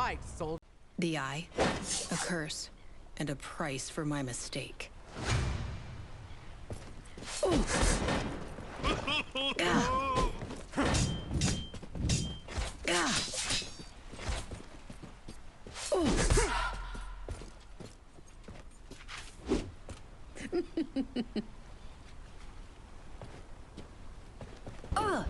right, soldier. The eye, a curse, and a price for my mistake. Ooh. Ah. Ah. Ooh. Ah.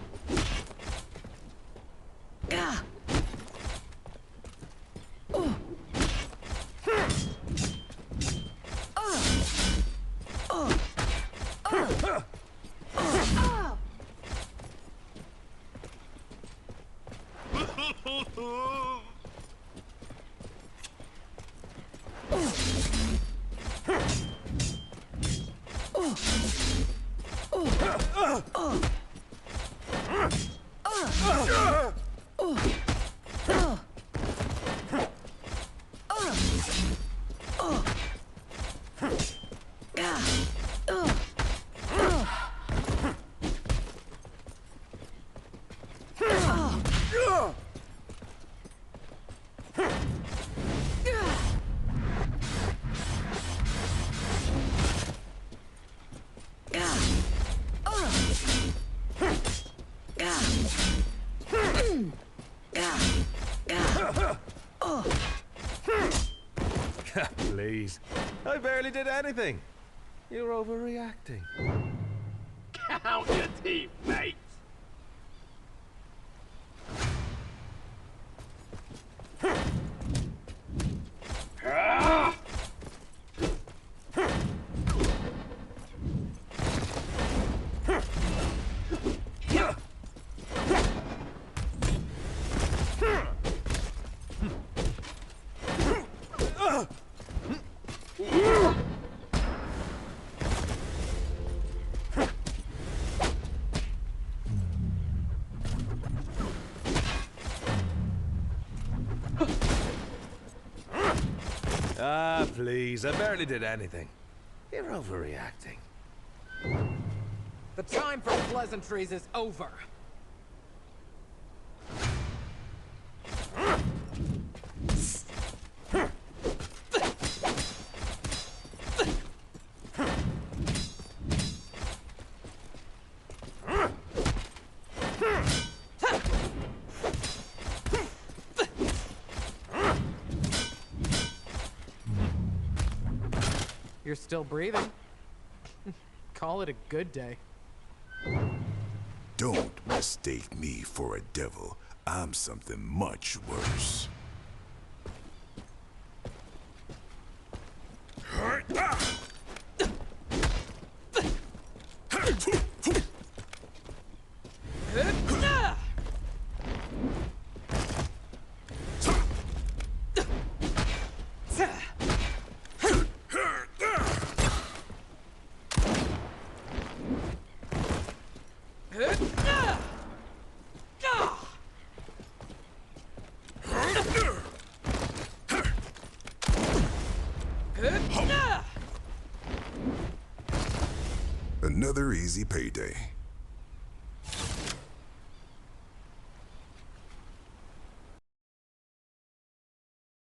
Ah. Oh. Please. I barely did anything. You're overreacting. Count your teeth, mate. Ah, please. I barely did anything. You're overreacting. The time for pleasantries is over. You're still breathing. Call it a good day. Don't mistake me for a devil. I'm something much worse. Another easy payday.